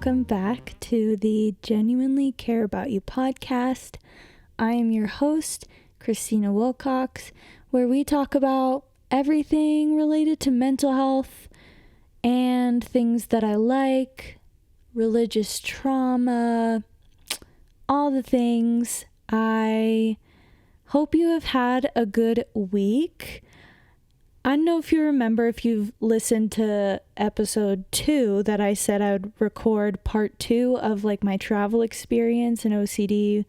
welcome back to the Genuinely Care About You podcast. I am your host, Christina Wilcox, where we talk about everything related to mental health and things that I like, religious trauma, all the things. I hope you have had a good week. I don't know if you remember, if you've listened to episode 2, that I said I would record part 2 of like my travel experience in OCD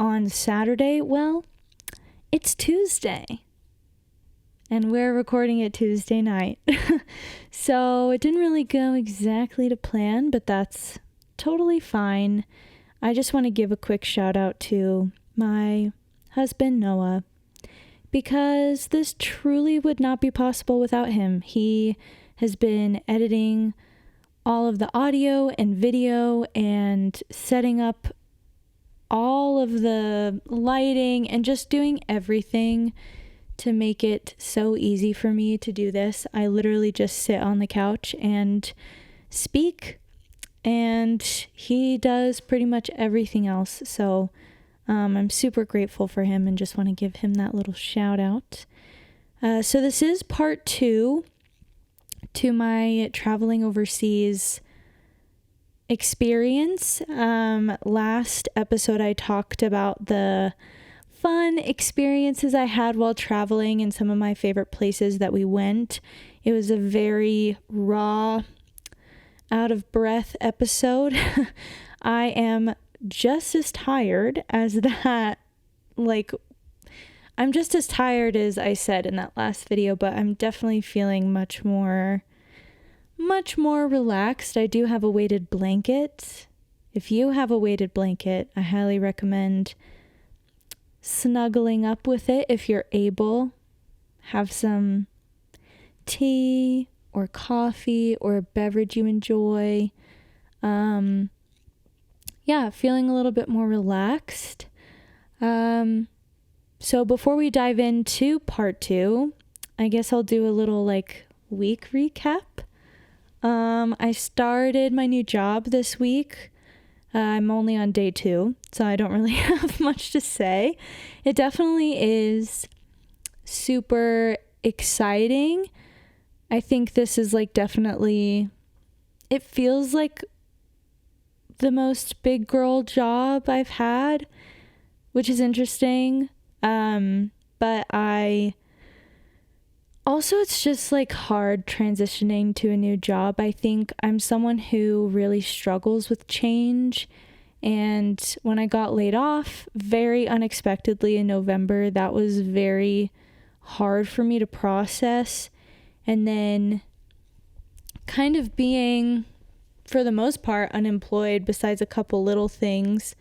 on Saturday. Well, it's Tuesday and we're recording it Tuesday night. So it didn't really go exactly to plan, but that's totally fine. I just want to give a quick shout out to my husband, Noah, because this truly would not be possible without him. He has been editing all of the audio and video and setting up all of the lighting and just doing everything to make it so easy for me to do this. I literally just sit on the couch and speak, and he does pretty much everything else. So I'm super grateful for him and just want to give him that little shout out. So this is part 2 to my traveling overseas experience. Last episode I talked about the fun experiences I had while traveling and some of my favorite places that we went. It was a very raw, out of breath episode. I am just as tired as that. I'm just as tired as I said in that last video, but I'm definitely feeling much more relaxed. I do have a weighted blanket. If you have a weighted blanket, I highly recommend snuggling up with it if you're able. Have some tea or coffee or a beverage you enjoy. Feeling a little bit more relaxed. So before we dive into part 2, I guess I'll do a little week recap. I started my new job this week. I'm only on day 2, so I don't really have much to say. It definitely is super exciting. I think this is it feels like the most big girl job I've had, which is interesting. But it's just hard transitioning to a new job. I think I'm someone who really struggles with change. And when I got laid off very unexpectedly in November, that was very hard for me to process. And then kind of being, for the most part, unemployed besides a couple little things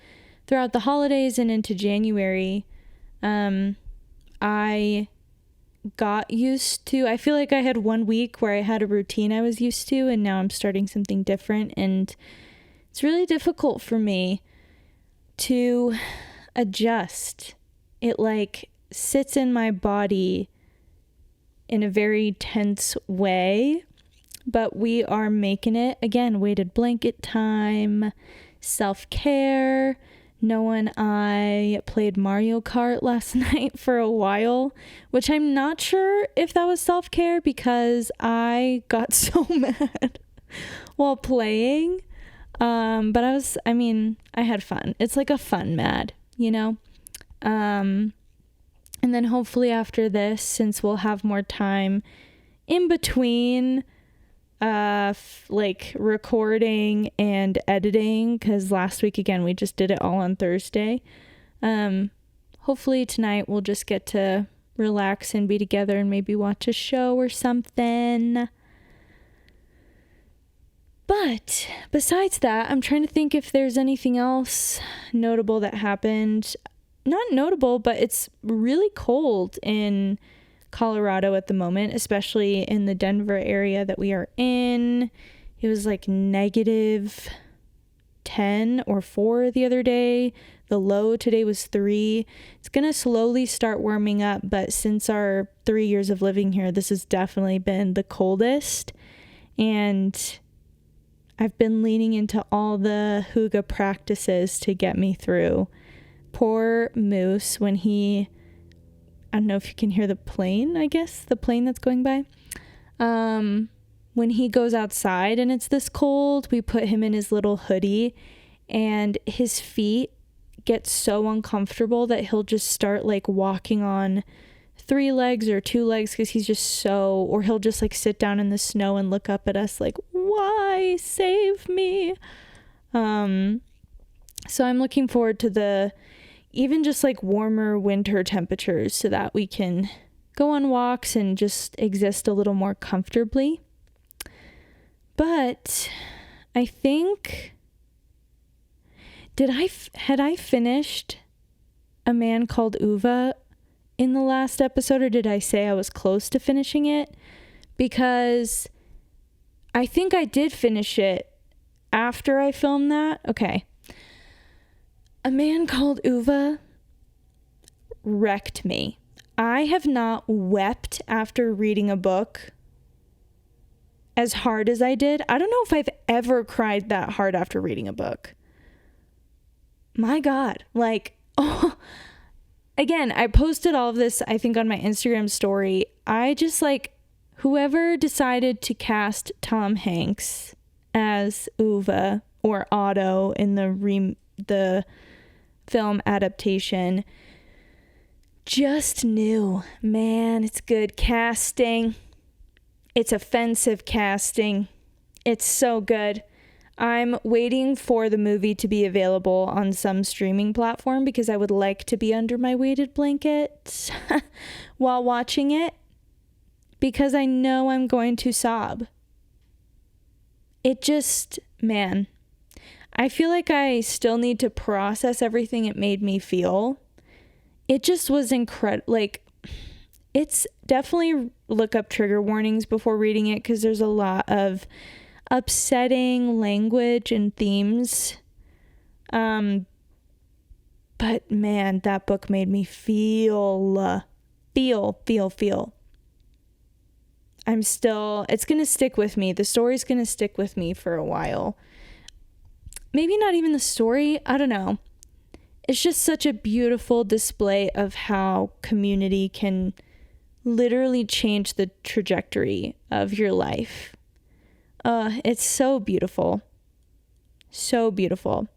throughout the holidays and into January, I got used to, I feel like I had 1 week where I had a routine I was used to, and now I'm starting something different, and it's really difficult for me to adjust. It sits in my body in a very tense way, but we are making it. Again, weighted blanket time, self-care. Noah and I played Mario Kart last night for a while, which I'm not sure if that was self-care because I got so mad while playing. But I had fun. It's like a fun mad, you know? And then hopefully after this, since we'll have more time in between recording and editing, because last week again we just did it all on Thursday, hopefully tonight we'll just get to relax and be together and maybe watch a show or something. But besides that, I'm trying to think if there's anything else notable that happened. Not notable, but it's really cold in Colorado at the moment, especially in the Denver area that we are in. It was negative 10 or 4 the other day. The low today was 3. It's gonna slowly start warming up, but since our 3 years of living here, this has definitely been the coldest. And I've been leaning into all the hygge practices to get me through. Poor Moose, when I don't know if you can hear the plane, I guess, the plane that's going by. When he goes outside and it's this cold, we put him in his little hoodie and his feet get so uncomfortable that he'll just start like walking on 3 legs or 2 legs because he's just or he'll just like sit down in the snow and look up at us like, why? Save me. So I'm looking forward to even just like warmer winter temperatures so that we can go on walks and just exist a little more comfortably. But I think, had I finished A Man Called Ove in the last episode, or did I say I was close to finishing it? Because I think I did finish it after I filmed that. Okay. A Man Called Ove wrecked me. I have not wept after reading a book as hard as I did. I don't know if I've ever cried that hard after reading a book. My God. Like, oh, again, I posted all of this, I think, on my Instagram story. I just whoever decided to cast Tom Hanks as Ove or Otto in the film adaptation just knew, man, it's good casting. It's offensive casting. It's so good. I'm waiting for the movie to be available on some streaming platform because I would like to be under my weighted blanket while watching it because I know I'm going to sob. It just, man, I feel like I still need to process everything it made me feel. It just was incredible. Like, it's definitely look up trigger warnings before reading it because there's a lot of upsetting language and themes. But man, that book made me feel. It's going to stick with me. The story's going to stick with me for a while. Maybe not even the story. I don't know. It's just such a beautiful display of how community can literally change the trajectory of your life. It's so beautiful. So beautiful.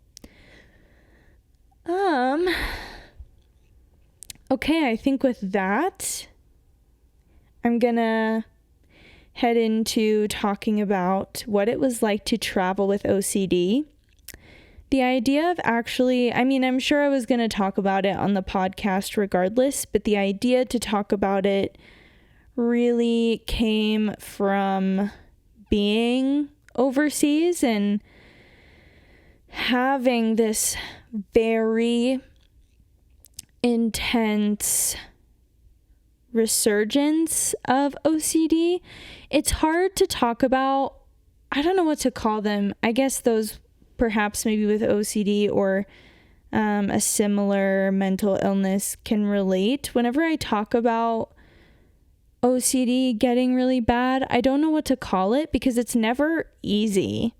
Okay, I think with that, I'm gonna head into talking about what it was like to travel with OCD. The idea of I'm sure I was going to talk about it on the podcast regardless, but the idea to talk about it really came from being overseas and having this very intense resurgence of OCD. It's hard to talk about. I don't know what to call them. I guess those perhaps maybe with OCD or a similar mental illness can relate. Whenever I talk about OCD getting really bad, I don't know what to call it because it's never easy.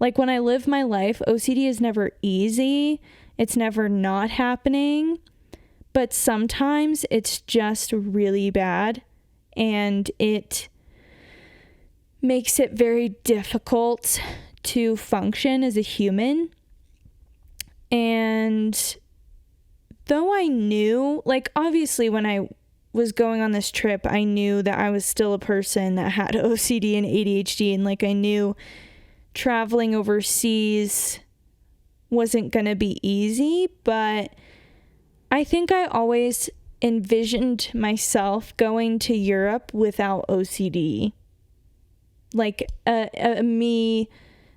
Like when I live my life, OCD is never easy. It's never not happening. But sometimes it's just really bad and it makes it very difficult to function as a human. And though I knew, obviously when I was going on this trip, I knew that I was still a person that had OCD and ADHD, and I knew traveling overseas wasn't gonna be easy, but I think I always envisioned myself going to Europe without OCD. A me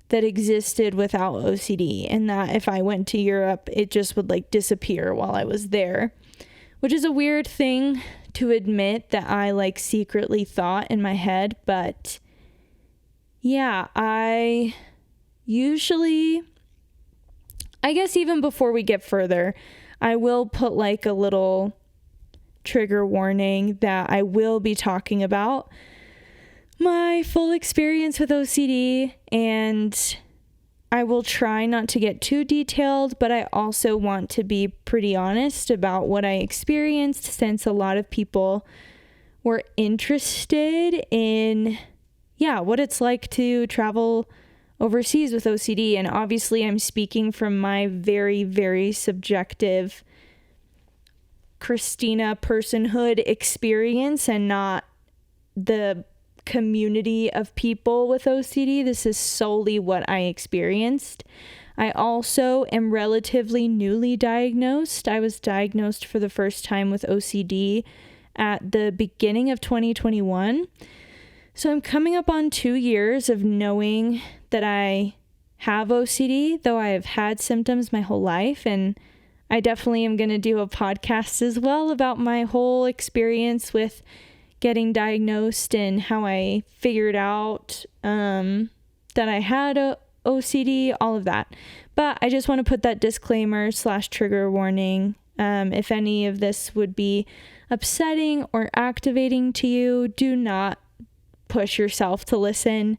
that existed without OCD, and that if I went to Europe, it just would disappear while I was there, which is a weird thing to admit that I secretly thought in my head. But yeah, I guess even before we get further, I will put a little trigger warning that I will be talking about my full experience with OCD, and I will try not to get too detailed, but I also want to be pretty honest about what I experienced, since a lot of people were interested in, what it's like to travel overseas with OCD. And obviously I'm speaking from my very, very subjective Christina personhood experience and not the community of people with OCD. This is solely what I experienced. I also am relatively newly diagnosed. I was diagnosed for the first time with OCD at the beginning of 2021. So I'm coming up on 2 years of knowing that I have OCD, though I have had symptoms my whole life. And I definitely am going to do a podcast as well about my whole experience with getting diagnosed and how I figured out that I had OCD, all of that. But I just want to put that disclaimer / trigger warning. If any of this would be upsetting or activating to you, do not push yourself to listen.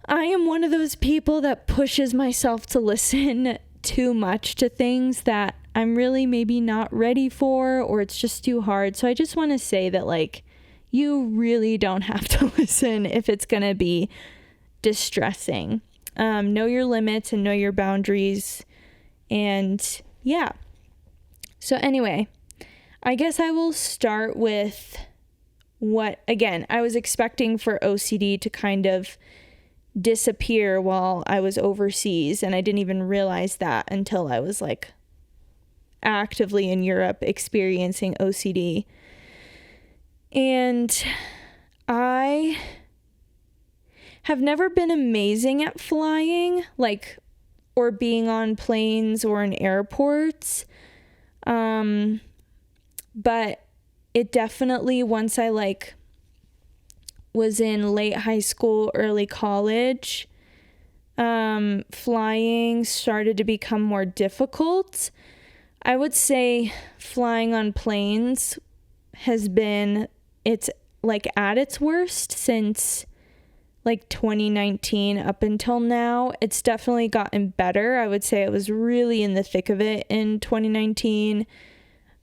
I am one of those people that pushes myself to listen too much to things that I'm really maybe not ready for, or it's just too hard. So I just want to say that, like, you really don't have to listen if it's going to be distressing. Know your limits and know your boundaries. And so anyway, I guess I will start with what, again, I was expecting for OCD to kind of disappear while I was overseas. And I didn't even realize that until I was like actively in Europe experiencing OCD. And I have never been amazing at flying, like, or being on planes or in airports. But it definitely, once I was in late high school, early college, flying started to become more difficult. I would say flying on planes it's at its worst since 2019 up until now. It's definitely gotten better. I would say it was really in the thick of it in 2019.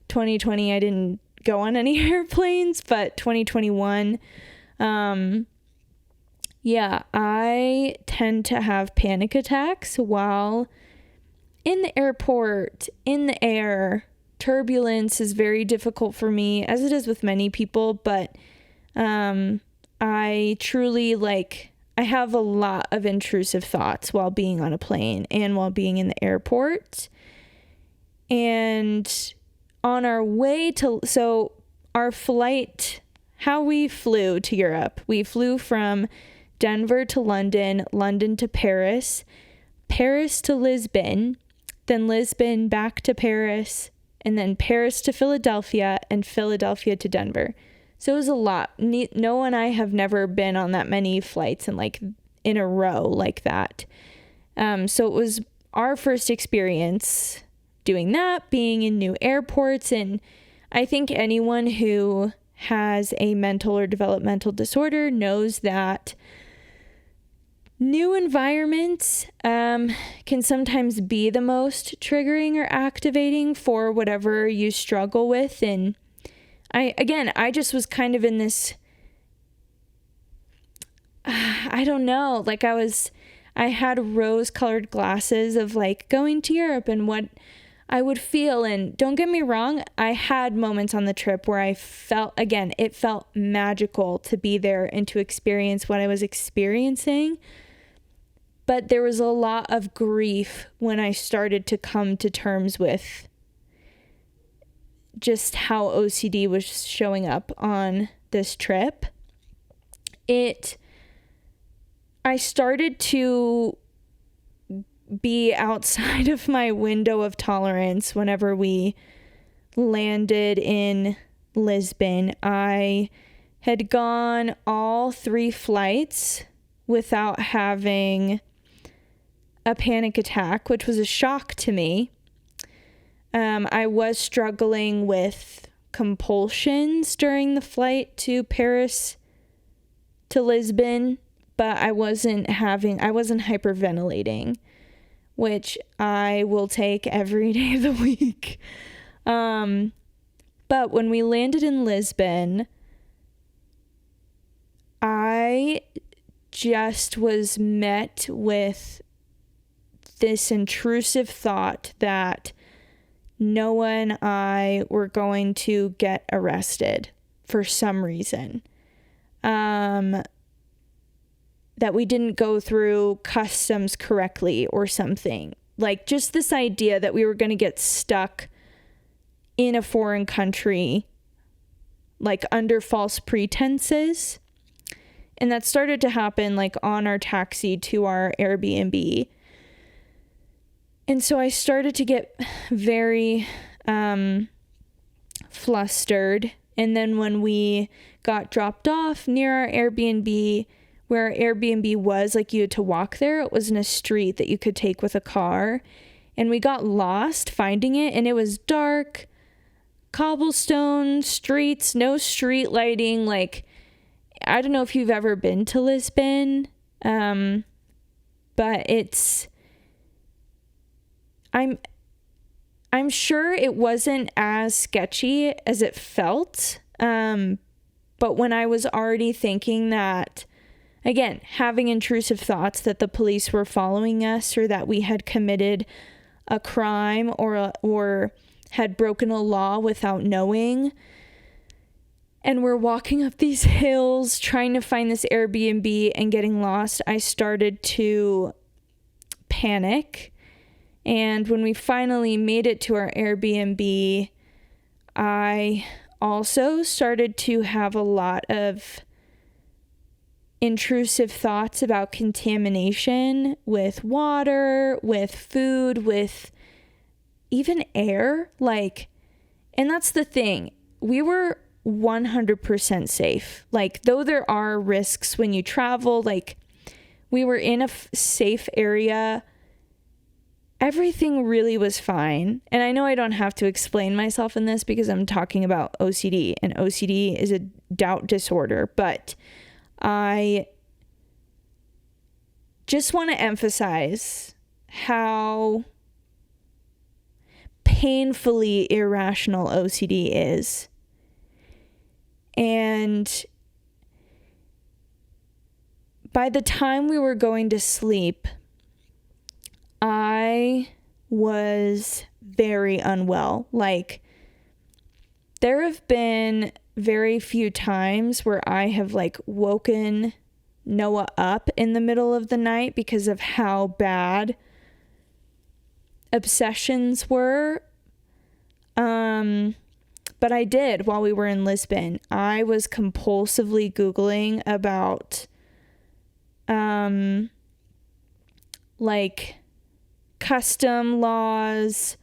2020, I didn't go on any airplanes, but 2021, I tend to have panic attacks while in the airport, in the air. Turbulence is very difficult for me, as it is with many people, but I truly I have a lot of intrusive thoughts while being on a plane and while being in the airport. And on our way so our flight, how we flew to Europe, we flew from Denver to London, London to Paris, Paris to Lisbon, then Lisbon back to Paris, and then Paris to Philadelphia, and Philadelphia to Denver. So it was a lot. Noah and I have never been on that many flights in a row like that. So it was our first experience doing that, being in new airports. And I think anyone who has a mental or developmental disorder knows that new environments can sometimes be the most triggering or activating for whatever you struggle with. And I just was kind of in this, I don't know, I had rose-colored glasses of going to Europe and what I would feel. And don't get me wrong, I had moments on the trip where I felt, it felt magical to be there and to experience what I was experiencing. But there was a lot of grief when I started to come to terms with just how OCD was showing up on this trip. I started to be outside of my window of tolerance whenever we landed in Lisbon. I had gone all 3 flights without having a panic attack, which was a shock to me. I was struggling with compulsions during the flight to Paris to Lisbon, but I wasn't hyperventilating, which I will take every day of the week. But when we landed in Lisbon, I just was met with this intrusive thought that Noah and I were going to get arrested for some reason. That we didn't go through customs correctly or something. Like, just this idea that we were going to get stuck in a foreign country, like under false pretenses. And that started to happen like on our taxi to our Airbnb. And so I started to get very flustered. And then when we got dropped off near our Airbnb, where our Airbnb was, like, you had to walk there. It was in a street that you could take with a car. And we got lost finding it, and it was dark, cobblestone streets, no street lighting. Like, I don't know if you've ever been to Lisbon, but I'm sure it wasn't as sketchy as it felt. But when I was already thinking that, again, having intrusive thoughts that the police were following us or that we had committed a crime or had broken a law without knowing, and we're walking up these hills trying to find this Airbnb and getting lost, I started to panic. And when we finally made it to our Airbnb, I also started to have a lot of intrusive thoughts about contamination with water, with food, with even air. Like, and that's the thing. We were 100% safe. Like, though there are risks when you travel, like, we were in a safe area. Everything really was fine. And I know I don't have to explain myself in this because I'm talking about OCD, and OCD is a doubt disorder, but I just want to emphasize how painfully irrational OCD is. And by the time we were going to sleep, I was very unwell. Like, there have been very few times where I have like woken Noah up in the middle of the night because of how bad obsessions were. But I did while we were in Lisbon. I was compulsively Googling about like custom laws,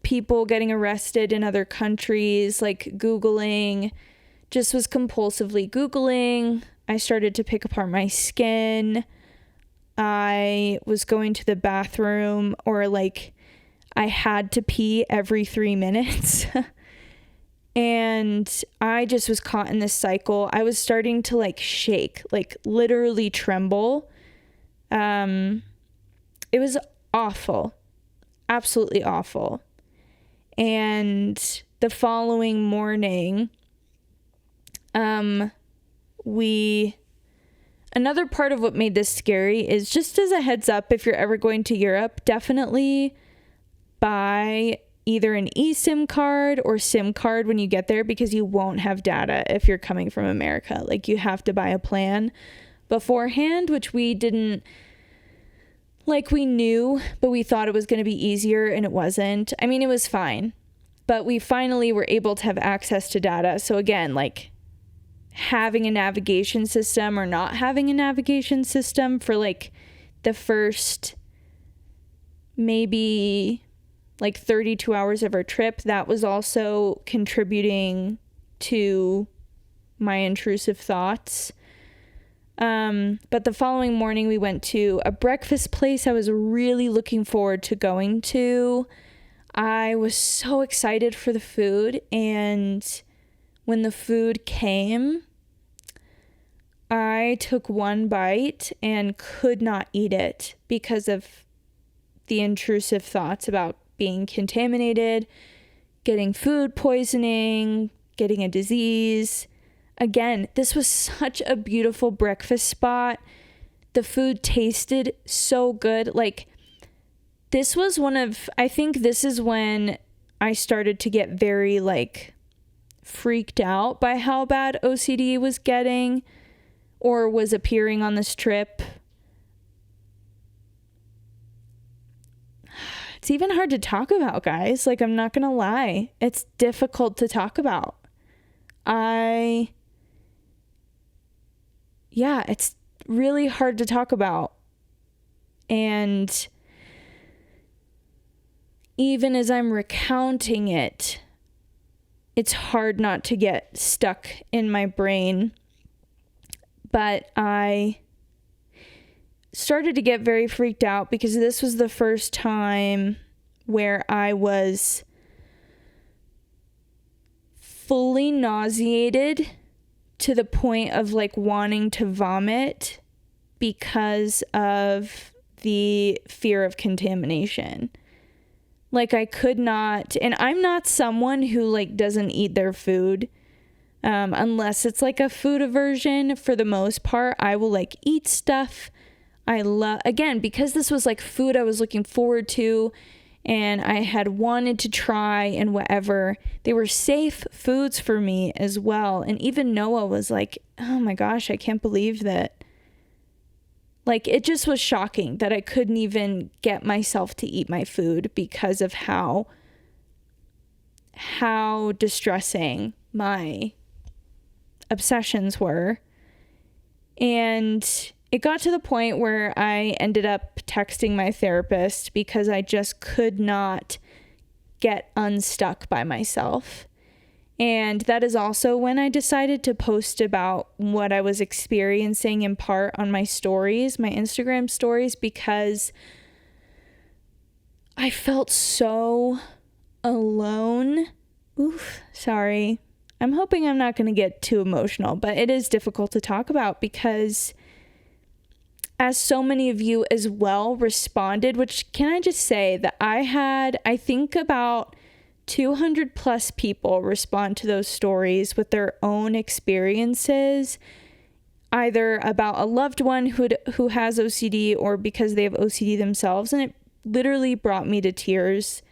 people getting arrested in other countries, like Googling, just was compulsively Googling. I started to pick apart my skin. I was going to the bathroom, or like I had to pee every 3 minutes. And I just was caught in this cycle. I was starting to like shake, like literally tremble. It was awful, absolutely awful. And the following morning, another part of what made this scary is, just as a heads up, if you're ever going to Europe, definitely buy either an eSIM card or SIM card when you get there, because you won't have data if you're coming from America. Like, you have to buy a plan beforehand, which we didn't. Like, we knew, but we thought it was going to be easier, and it wasn't. I mean, it was fine, but we finally were able to have access to data. So again, like, having a navigation system or not having a navigation system for like the first maybe like 32 hours of our trip, that was also contributing to my intrusive thoughts. But the following morning we went to a breakfast place I was really looking forward to going to. I was so excited for the food, and when the food came, I took one bite and could not eat it because of the intrusive thoughts about being contaminated, getting food poisoning, getting a disease. Again, this was such a beautiful breakfast spot. The food tasted so good. Like, this was I think this is when I started to get very, like, freaked out by how bad OCD was getting or was appearing on this trip. It's even hard to talk about, guys. Like, I'm not gonna lie. It's difficult to talk about. It's really hard to talk about. And even as I'm recounting it, it's hard not to get stuck in my brain. But I started to get very freaked out because this was the first time where I was fully nauseated to the point of, like, wanting to vomit because of the fear of contamination. Like, I could not, and I'm not someone who, like, doesn't eat their food unless it's like a food aversion. For the most part, I will, like, eat stuff I love, again, because this was like food I was looking forward to and I had wanted to try and whatever. They were safe foods for me as well. And even Noah was like, oh my gosh, I can't believe that. Like, it just was shocking that I couldn't even get myself to eat my food because of how distressing my obsessions were. And it got to the point where I ended up texting my therapist because I just could not get unstuck by myself. And that is also when I decided to post about what I was experiencing in part on my stories, my Instagram stories, because I felt so alone. Oof, sorry. I'm hoping I'm not going to get too emotional, but it is difficult to talk about because as so many of you as well responded, which can I just say that I had, I think about 200 plus people respond to those stories with their own experiences, either about a loved one who has OCD or because they have OCD themselves. And it literally brought me to tears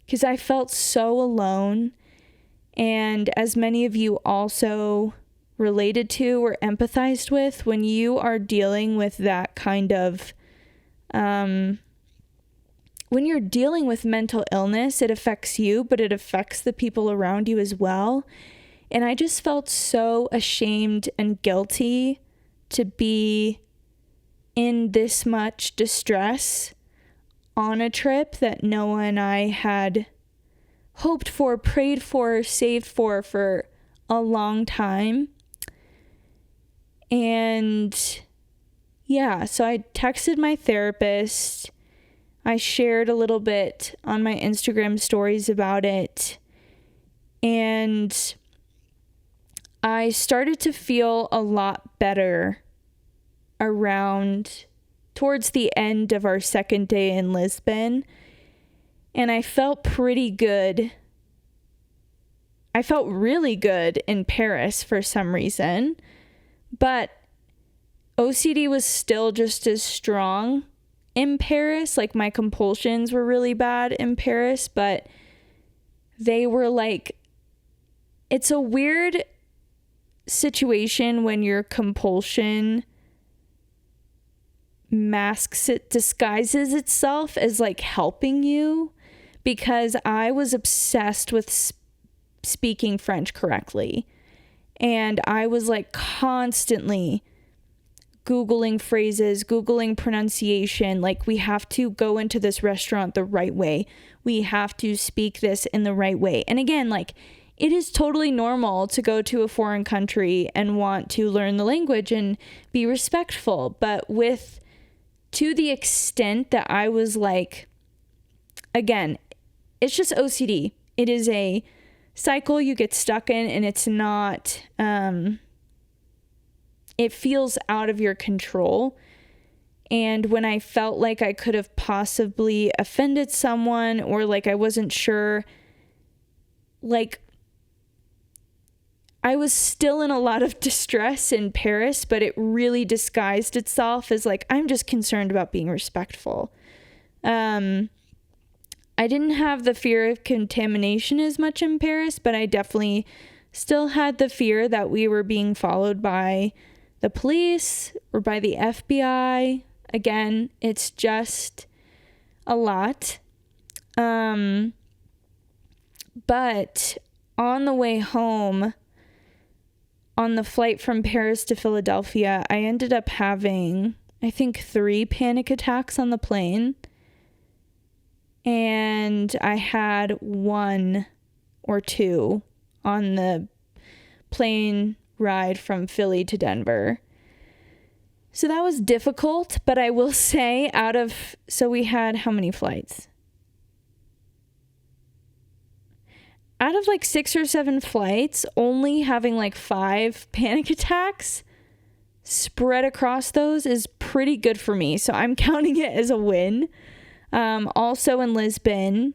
because I felt so alone. And as many of you also related to or empathized with, when you are dealing with that kind of, when you're dealing with mental illness, it affects you, but it affects the people around you as well. And I just felt so ashamed and guilty to be in this much distress on a trip that Noah and I had hoped for, prayed for, saved for a long time. And yeah, so I texted my therapist. I shared a little bit on my Instagram stories about it. And I started to feel a lot better towards the end of our second day in Lisbon. And I felt pretty good. I felt really good in Paris for some reason. But OCD was still just as strong in Paris. Like, my compulsions were really bad in Paris, but they were like, it's a weird situation when your compulsion disguises itself as like helping you, because I was obsessed with speaking French correctly. And I was like constantly Googling phrases, Googling pronunciation. Like, we have to go into this restaurant the right way. We have to speak this in the right way. And again, like, it is totally normal to go to a foreign country and want to learn the language and be respectful. But to the extent that I was like, again, it's just OCD. It is a cycle you get stuck in, and it's not it feels out of your control. And when I felt like I could have possibly offended someone, or like I wasn't sure, like I was still in a lot of distress in Paris, but it really disguised itself as like, I'm just concerned about being respectful. I didn't have the fear of contamination as much in Paris, but I definitely still had the fear that we were being followed by the police or by the FBI. Again, it's just a lot. But on the way home, on the flight from Paris to Philadelphia, I ended up having, I think, 3 panic attacks on the plane. And I had 1 or 2 on the plane ride from Philly to Denver. So that was difficult, but I will say so we had how many flights? Out of like 6 or 7 flights, only having like 5 panic attacks spread across those is pretty good for me. So I'm counting it as a win. Also in Lisbon,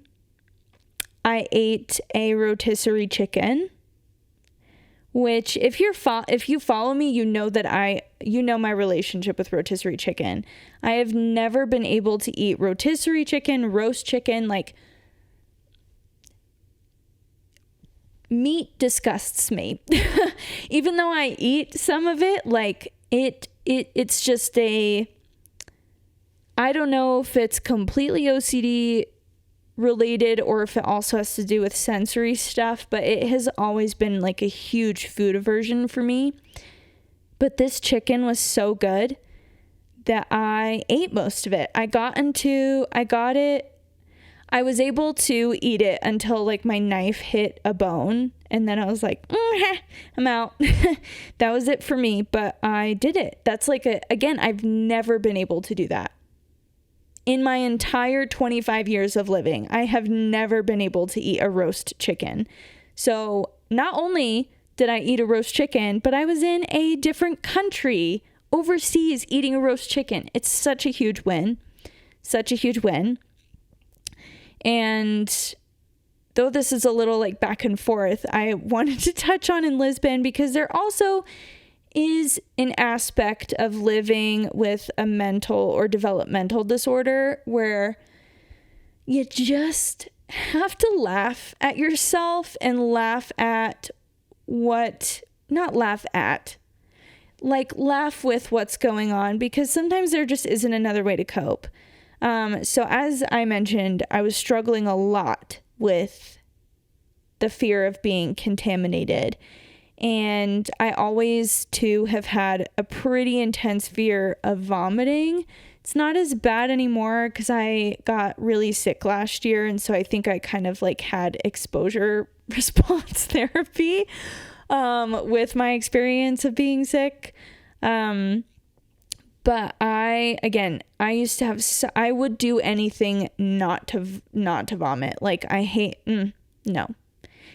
I ate a rotisserie chicken, which if you follow me, you know that my relationship with rotisserie chicken. I have never been able to eat rotisserie chicken, roast chicken, like meat disgusts me. Even though I eat some of it, like it's just I don't know if it's completely OCD related or if it also has to do with sensory stuff, but it has always been like a huge food aversion for me. But this chicken was so good that I ate most of it. I was able to eat it until like my knife hit a bone, and then I was like, I'm out. That was it for me, but I did it. That's like again, I've never been able to do that. In my entire 25 years of living, I have never been able to eat a roast chicken. So not only did I eat a roast chicken, but I was in a different country overseas eating a roast chicken. It's such a huge win. Such a huge win. And though this is a little like back and forth, I wanted to touch on in Lisbon because there also is an aspect of living with a mental or developmental disorder where you just have to laugh at yourself and laugh with what's going on, because sometimes there just isn't another way to cope. So as I mentioned, I was struggling a lot with the fear of being contaminated. And I always, too, have had a pretty intense fear of vomiting. It's not as bad anymore because I got really sick last year. And so I think I kind of like had exposure response therapy with my experience of being sick. But I used to have, I would do anything not to vomit. Like no.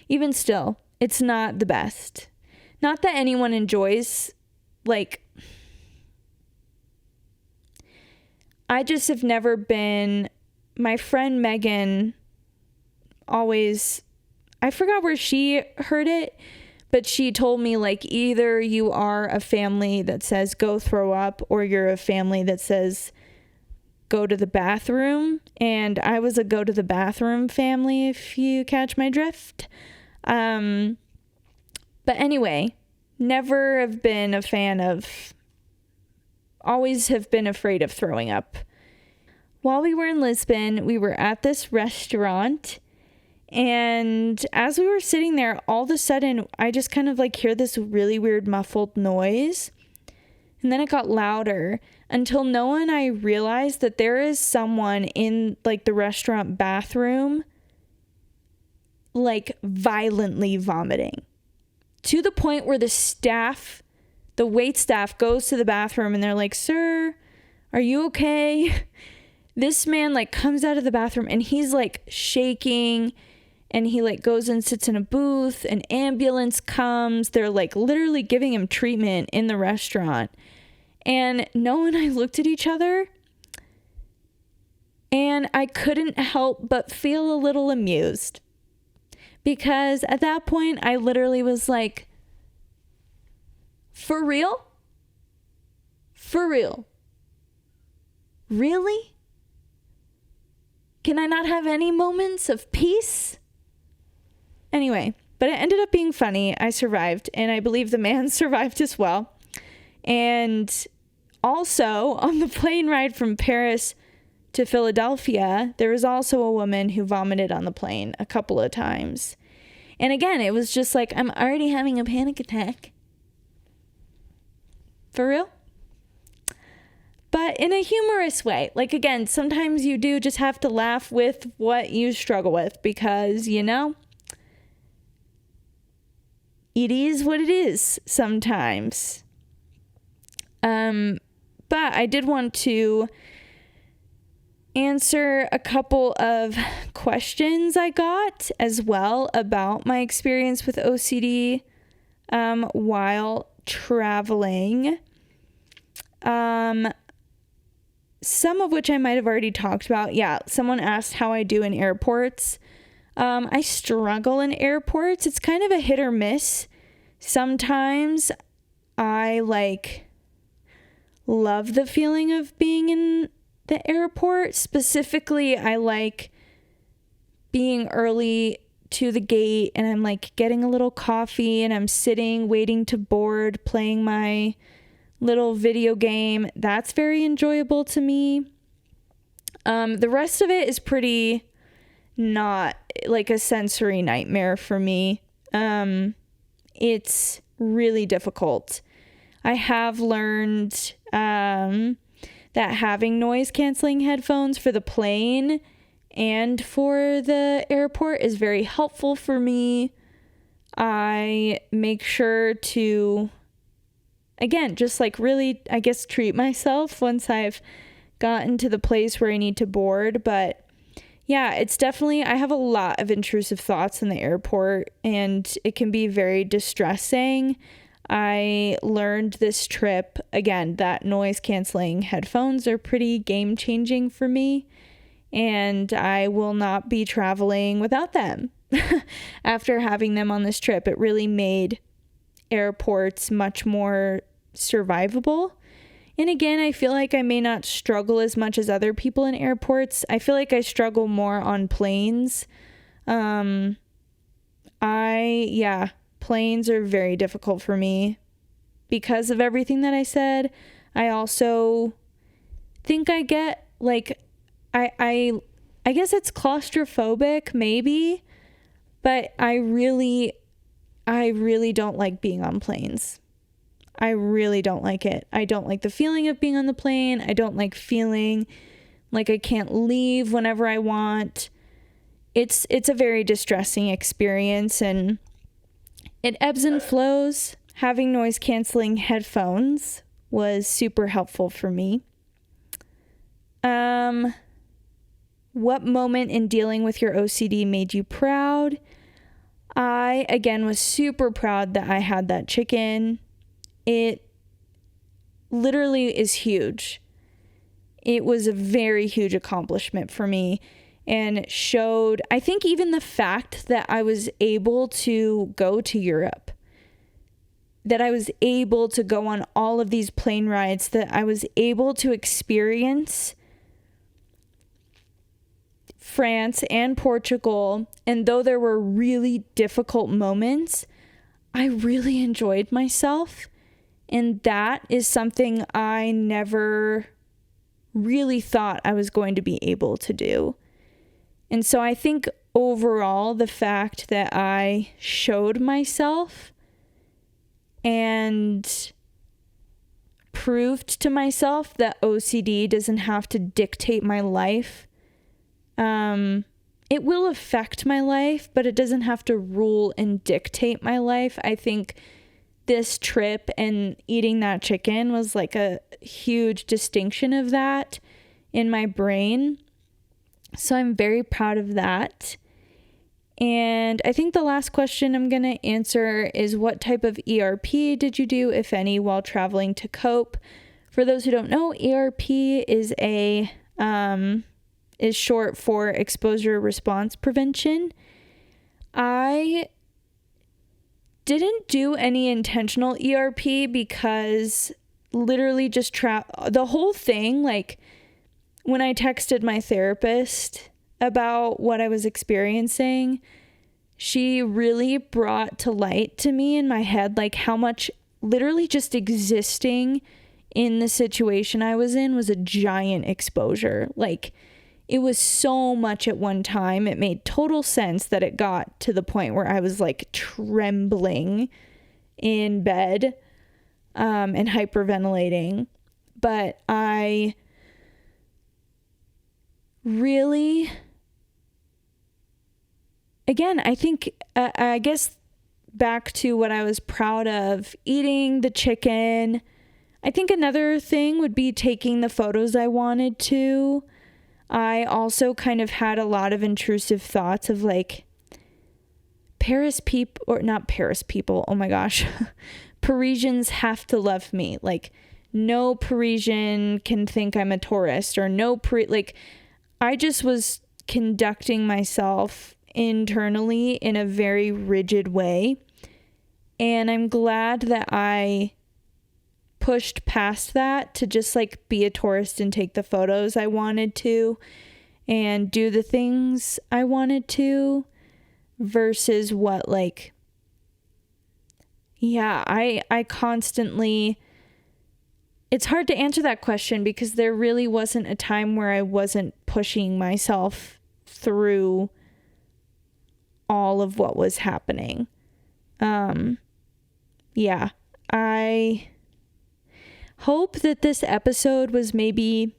Even still, it's not the best. Not that anyone enjoys, like, I just have never been, my friend Megan always, I forgot where she heard it, but she told me, like, either you are a family that says go throw up, or you're a family that says go to the bathroom. And I was a go to the bathroom family, if you catch my drift. But anyway, never have been a fan of, always have been afraid of throwing up. While we were in Lisbon, we were at this restaurant, and as we were sitting there, all of a sudden, I just kind of like hear this really weird muffled noise, and then it got louder until Noah and I realized that there is someone in like the restaurant bathroom, like violently vomiting. To the point where the wait staff goes to the bathroom and they're like, "Sir, are you okay?" This man like comes out of the bathroom and he's like shaking and he like goes and sits in a booth. An ambulance comes. They're like literally giving him treatment in the restaurant. And Noah and I looked at each other, and I couldn't help but feel a little amused, because at that point I literally was like, for real? For real? Really? Can I not have any moments of peace? Anyway, but it ended up being funny. I survived, and I believe the man survived as well. And also, on the plane ride from Paris to Philadelphia, there was also a woman who vomited on the plane a couple of times. And again, it was just like, I'm already having a panic attack. For real? But in a humorous way. Like, again, sometimes you do just have to laugh with what you struggle with, because, you know, it is what it is sometimes. But I did want to answer a couple of questions I got as well about my experience with OCD while traveling. Some of which I might have already talked about. Yeah, someone asked how I do in airports. I struggle in airports. It's kind of a hit or miss. Sometimes I love the feeling of being in the airport. Specifically, I like being early to the gate, and I'm like getting a little coffee, and I'm sitting waiting to board, playing my little video game. That's very enjoyable to me. The rest of it is pretty not like a sensory nightmare for me. It's really difficult. I have learned that having noise canceling headphones for the plane and for the airport is very helpful for me. I make sure to, again, just like really, I guess, treat myself once I've gotten to the place where I need to board. But yeah, it's definitely, I have a lot of intrusive thoughts in the airport, and it can be very distressing. I learned this trip, again, that noise canceling headphones are pretty game changing for me, and I will not be traveling without them. After having them on this trip, it really made airports much more survivable. And again, I feel like I may not struggle as much as other people in airports. I feel like I struggle more on planes. Planes are very difficult for me because of everything that I said. I also think I get like, I guess it's claustrophobic maybe, but I really don't like being on planes. I really don't like it. I don't like the feeling of being on the plane. I don't like feeling like I can't leave whenever I want. It's a very distressing experience, and it ebbs and flows. Having noise canceling headphones was super helpful for me. What moment in dealing with your OCD made you proud? I, again, was super proud that I had that chicken. It literally is huge. It was a very huge accomplishment for me, and showed, I think, even the fact that I was able to go to Europe, that I was able to go on all of these plane rides, that I was able to experience France and Portugal. And though there were really difficult moments, I really enjoyed myself. And that is something I never really thought I was going to be able to do. And so I think overall, the fact that I showed myself and proved to myself that OCD doesn't have to dictate my life. It will affect my life, but it doesn't have to rule and dictate my life. I think this trip and eating that chicken was like a huge distinction of that in my brain. So I'm very proud of that. And I think the last question I'm going to answer is, what type of ERP did you do, if any, while traveling to cope? For those who don't know, ERP is is short for exposure response prevention. I didn't do any intentional ERP because literally just the whole thing, like when I texted my therapist about what I was experiencing, she really brought to light to me in my head, like how much literally just existing in the situation I was in was a giant exposure. Like, it was so much at one time. It made total sense that it got to the point where I was like trembling in bed and hyperventilating. But I really, again, I think, I guess back to what I was proud of, eating the chicken. I think another thing would be taking the photos I wanted to. I also kind of had a lot of intrusive thoughts of like oh my gosh, Parisians have to love me. Like, no Parisian can think I'm a tourist, or I just was conducting myself internally in a very rigid way. And I'm glad that I pushed past that to just like be a tourist and take the photos I wanted to and do the things I wanted to, versus what I constantly, it's hard to answer that question because there really wasn't a time where I wasn't pushing myself through all of what was happening. I hope that this episode was maybe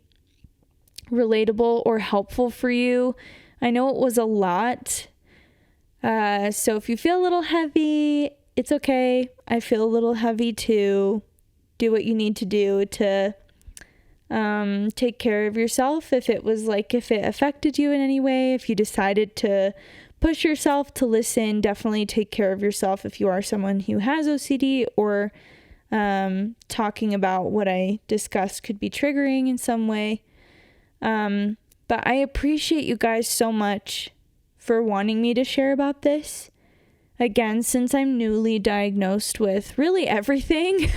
relatable or helpful for you. I know it was a lot. So if you feel a little heavy, it's okay. I feel a little heavy too. Do what you need to do to take care of yourself. If it affected you in any way, if you decided to push yourself to listen, definitely take care of yourself if you are someone who has OCD, or talking about what I discussed could be triggering in some way. But I appreciate you guys so much for wanting me to share about this. Again, since I'm newly diagnosed with really everything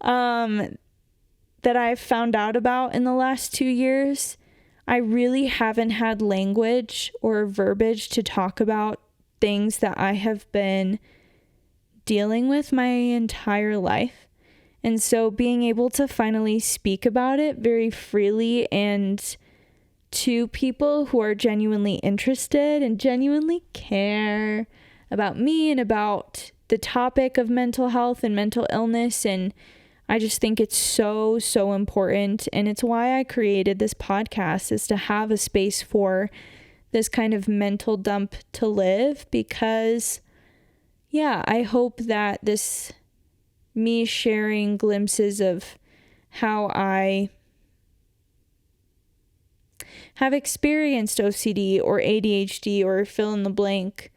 that I've found out about in the last 2 years, I really haven't had language or verbiage to talk about things that I have been dealing with my entire life. And so being able to finally speak about it very freely and to people who are genuinely interested and genuinely care about me and about the topic of mental health and mental illness. And I just think it's so, so important. And it's why I created this podcast, is to have a space for this kind of mental dump to live, because I hope that me sharing glimpses of how I have experienced OCD or ADHD or fill in the blank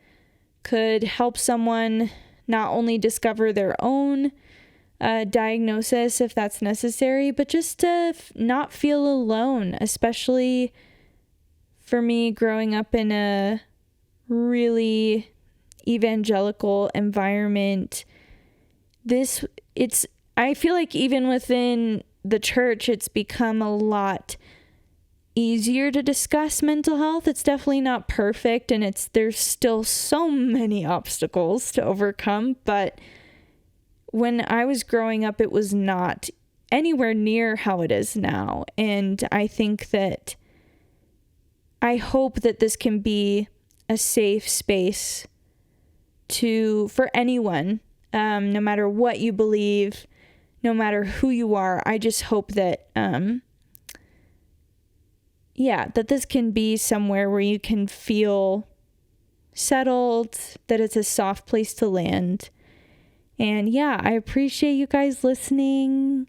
could help someone not only discover their own diagnosis if that's necessary, but just to not feel alone, especially for me growing up in a really evangelical environment. I feel like even within the church, it's become a lot easier to discuss mental health. It's definitely not perfect, and there's still so many obstacles to overcome, but when I was growing up, it was not anywhere near how it is now. And I hope that this can be a safe space for anyone, no matter what you believe, no matter who you are. I just hope that, that this can be somewhere where you can feel settled, that it's a soft place to land. And I appreciate you guys listening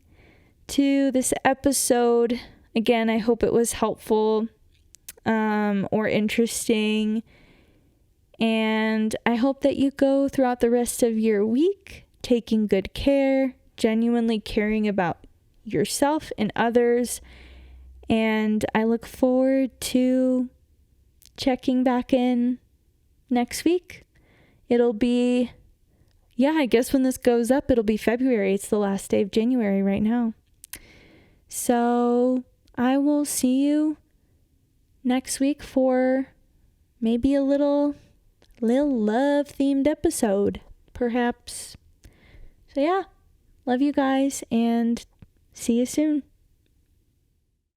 to this episode. Again, I hope it was helpful, or interesting. And I hope that you go throughout the rest of your week taking good care, genuinely caring about yourself and others. And I look forward to checking back in next week. It'll be, I guess when this goes up, it'll be February. It's the last day of January right now. So I will see you next week for maybe a little love themed episode, perhaps. So love you guys and see you soon.